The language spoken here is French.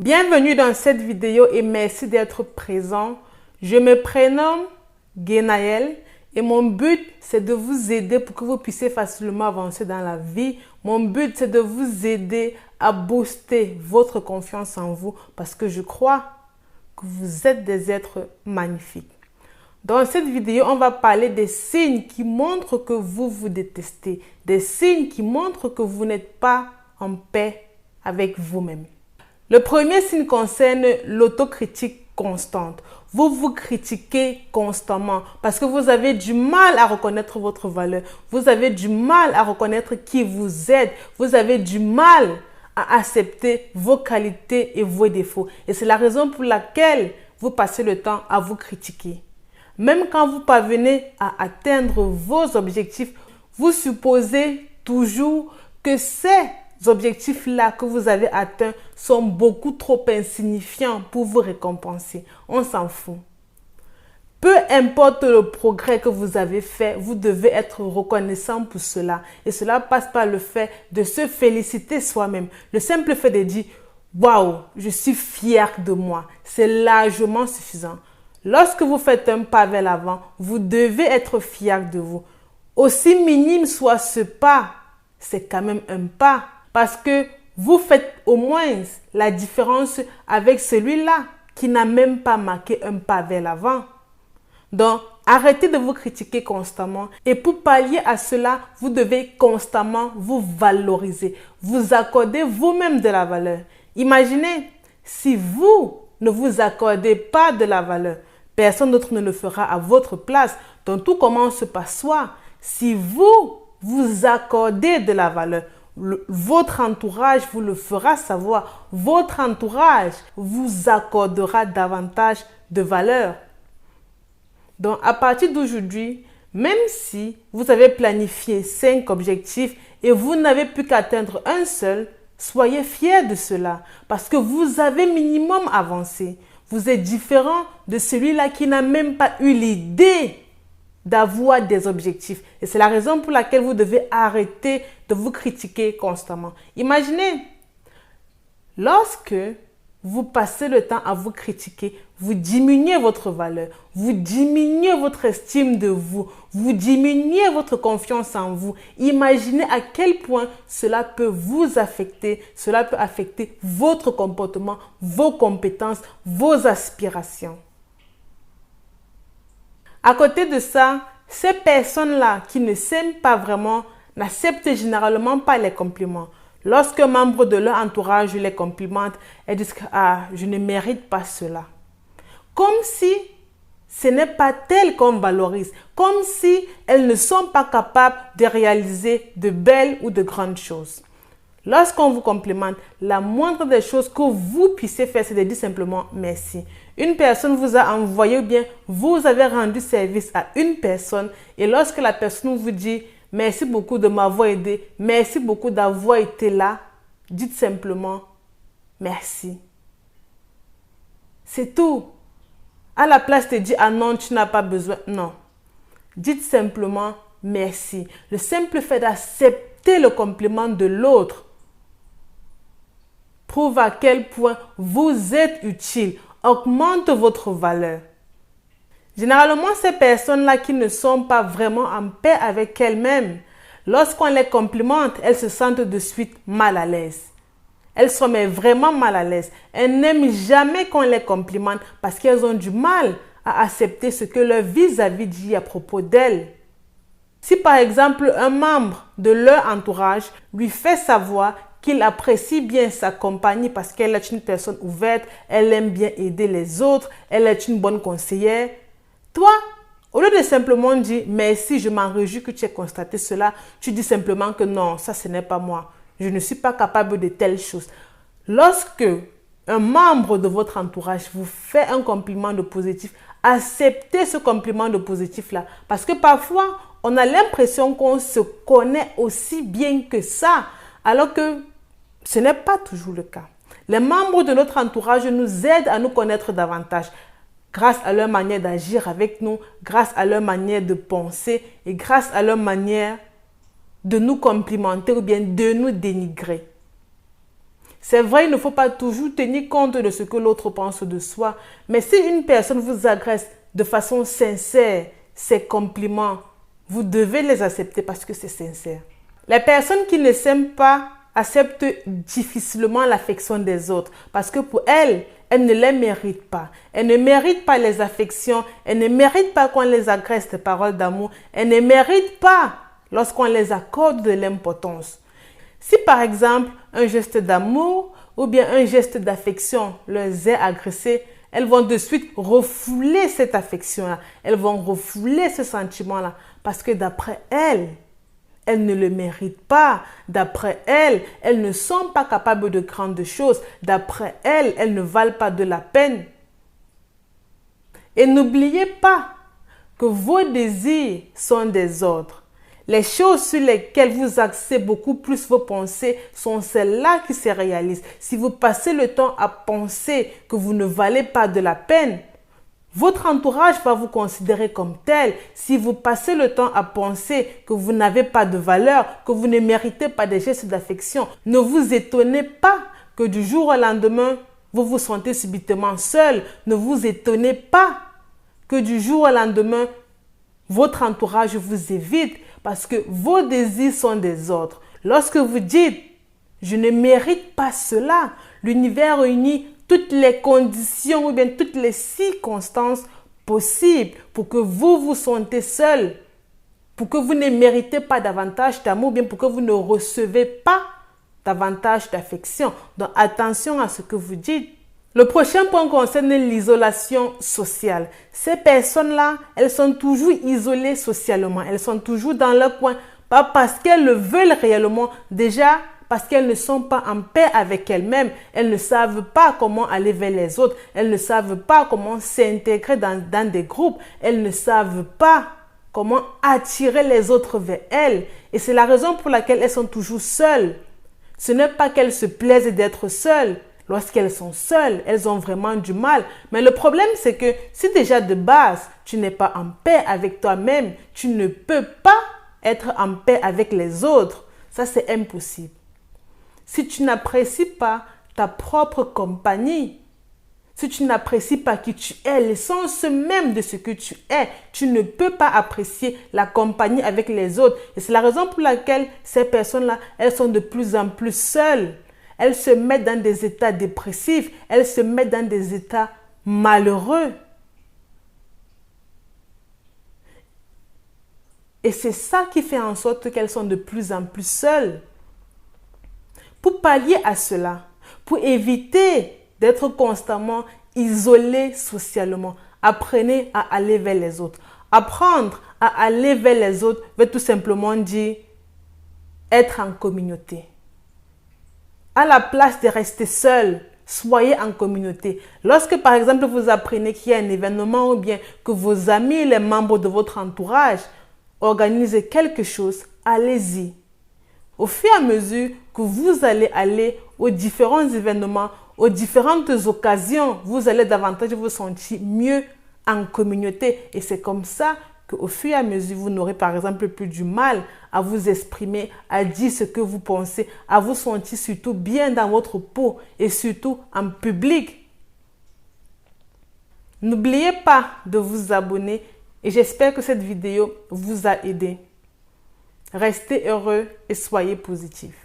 Bienvenue dans cette vidéo et merci d'être présent. Je me prénomme Guénaëlle et mon but c'est de vous aider pour que vous puissiez facilement avancer dans la vie. Mon but c'est de vous aider à booster votre confiance en vous parce que je crois que vous êtes des êtres magnifiques. Dans cette vidéo, on va parler des signes qui montrent que vous vous détestez, des signes qui montrent que vous n'êtes pas en paix avec vous-même. Le premier signe concerne l'autocritique constante. Vous vous critiquez constamment parce que vous avez du mal à reconnaître votre valeur. Vous avez du mal à reconnaître qui vous êtes. Vous avez du mal à accepter vos qualités et vos défauts. Et c'est la raison pour laquelle vous passez le temps à vous critiquer. Même quand vous parvenez à atteindre vos objectifs, vous supposez toujours que ces objectifs-là que vous avez atteints sont beaucoup trop insignifiants pour vous récompenser. On s'en fout. Peu importe le progrès que vous avez fait, vous devez être reconnaissant pour cela. Et cela passe par le fait de se féliciter soi-même. Le simple fait de dire « Waouh, je suis fier de moi », c'est largement suffisant. Lorsque vous faites un pas vers l'avant, vous devez être fier de vous. Aussi minime soit ce pas, c'est quand même un pas. Parce que vous faites au moins la différence avec celui-là qui n'a même pas marqué un pas vers l'avant. Donc, arrêtez de vous critiquer constamment. Et pour pallier à cela, vous devez constamment vous valoriser. Vous accorder vous-même de la valeur. Imaginez, si vous ne vous accordez pas de la valeur, personne d'autre ne le fera à votre place. Donc, tout commence par soi. Si vous vous accordez de la valeur, votre entourage vous le fera savoir. Votre entourage vous accordera davantage de valeur. Donc, à partir d'aujourd'hui, même si vous avez planifié 5 objectifs et vous n'avez plus qu'atteindre un seul, soyez fiers de cela parce que vous avez minimum avancé. Vous êtes différent de celui-là qui n'a même pas eu l'idée d'avoir des objectifs. Et c'est la raison pour laquelle vous devez arrêter de vous critiquer constamment. Imaginez, lorsque vous passez le temps à vous critiquer, vous diminuez votre valeur, vous diminuez votre estime de vous, vous diminuez votre confiance en vous. Imaginez à quel point cela peut vous affecter, cela peut affecter votre comportement, vos compétences, vos aspirations. À côté de ça, ces personnes-là qui ne s'aiment pas vraiment n'acceptent généralement pas les compliments. Lorsqu'un membre de leur entourage les complimente, elles disent « Ah, je ne mérite pas cela ». Comme si ce n'est pas elles qu'on valorise, comme si elles ne sont pas capables de réaliser de belles ou de grandes choses. Lorsqu'on vous complimente, la moindre des choses que vous puissiez faire, c'est de dire simplement merci. Une personne vous a envoyé ou bien vous avez rendu service à une personne et lorsque la personne vous dit merci beaucoup de m'avoir aidé, merci beaucoup d'avoir été là, dites simplement merci. C'est tout. À la place de dire ah non, tu n'as pas besoin, non. Dites simplement merci. Le simple fait d'accepter le compliment de l'autre prouve à quel point vous êtes utile, augmente votre valeur. Généralement, ces personnes-là qui ne sont pas vraiment en paix avec elles-mêmes, lorsqu'on les complimente, elles se sentent de suite mal à l'aise. Elles sont mais vraiment mal à l'aise. Elles n'aiment jamais qu'on les complimente parce qu'elles ont du mal à accepter ce que leur vis-à-vis dit à propos d'elles. Si par exemple, un membre de leur entourage lui fait savoir qu'il apprécie bien sa compagnie parce qu'elle est une personne ouverte, elle aime bien aider les autres, elle est une bonne conseillère. Toi, au lieu de simplement dire « Merci, je m'en réjouis que tu aies constaté cela », tu dis simplement que non, ça ce n'est pas moi. Je ne suis pas capable de telles choses. Lorsque un membre de votre entourage vous fait un compliment de positif, acceptez ce compliment de positif-là. Parce que parfois, on a l'impression qu'on se connaît aussi bien que ça, alors que ce n'est pas toujours le cas. Les membres de notre entourage nous aident à nous connaître davantage grâce à leur manière d'agir avec nous, grâce à leur manière de penser et grâce à leur manière de nous complimenter ou bien de nous dénigrer. C'est vrai, il ne faut pas toujours tenir compte de ce que l'autre pense de soi, mais si une personne vous agresse de façon sincère, ses compliments, vous devez les accepter parce que c'est sincère. Les personnes qui ne s'aiment pas acceptent difficilement l'affection des autres parce que pour elles, elles ne les méritent pas. Elles ne méritent pas les affections, elles ne méritent pas qu'on les agresse de paroles d'amour, elles ne méritent pas lorsqu'on les accorde de l'importance. Si par exemple, un geste d'amour ou bien un geste d'affection les est agressé, elles vont de suite refouler cette affection-là. Elles vont refouler ce sentiment-là parce que d'après elles, elles ne le méritent pas. D'après elles, elles ne sont pas capables de grandes choses. D'après elles, elles ne valent pas de la peine. Et n'oubliez pas que vos désirs sont des ordres. Les choses sur lesquelles vous axez beaucoup plus vos pensées sont celles-là qui se réalisent. Si vous passez le temps à penser que vous ne valez pas de la peine, votre entourage va vous considérer comme tel. Si vous passez le temps à penser que vous n'avez pas de valeur, que vous ne méritez pas des gestes d'affection, ne vous étonnez pas que du jour au lendemain, vous vous sentez subitement seul. Ne vous étonnez pas que du jour au lendemain, votre entourage vous évite parce que vos désirs sont des ordres. Lorsque vous dites « je ne mérite pas cela », l'univers réunit toutes les conditions ou bien toutes les circonstances possibles pour que vous vous sentez seul, pour que vous ne méritez pas davantage d'amour, bien pour que vous ne recevez pas davantage d'affection. Donc attention à ce que vous dites. Le prochain point concerne l'isolation sociale. Ces personnes-là, elles sont toujours isolées socialement. Elles sont toujours dans leur coin. Pas parce qu'elles le veulent réellement, déjà parce qu'elles ne sont pas en paix avec elles-mêmes. Elles ne savent pas comment aller vers les autres. Elles ne savent pas comment s'intégrer dans des groupes. Elles ne savent pas comment attirer les autres vers elles. Et c'est la raison pour laquelle elles sont toujours seules. Ce n'est pas qu'elles se plaisent d'être seules. Lorsqu'elles sont seules, elles ont vraiment du mal. Mais le problème, c'est que si déjà de base, tu n'es pas en paix avec toi-même, tu ne peux pas être en paix avec les autres. Ça, c'est impossible. Si tu n'apprécies pas ta propre compagnie, si tu n'apprécies pas qui tu es, l'essence même de ce que tu es, tu ne peux pas apprécier la compagnie avec les autres. Et c'est la raison pour laquelle ces personnes-là, elles sont de plus en plus seules. Elles se mettent dans des états dépressifs, elles se mettent dans des états malheureux. Et c'est ça qui fait en sorte qu'elles sont de plus en plus seules. Pour pallier à cela, pour éviter d'être constamment isolées socialement, apprenez à aller vers les autres. Apprendre à aller vers les autres veut tout simplement dire être en communauté. À la place de rester seul, soyez en communauté. Lorsque par exemple vous apprenez qu'il y a un événement ou bien que vos amis, les membres de votre entourage organisent quelque chose, allez-y. Au fur et à mesure que vous allez aller aux différents événements, aux différentes occasions, vous allez davantage vous sentir mieux en communauté. Et c'est comme ça qu'au fur et à mesure, vous n'aurez par exemple plus du mal à vous exprimer, à dire ce que vous pensez, à vous sentir surtout bien dans votre peau et surtout en public. N'oubliez pas de vous abonner et j'espère que cette vidéo vous a aidé. Restez heureux et soyez positifs.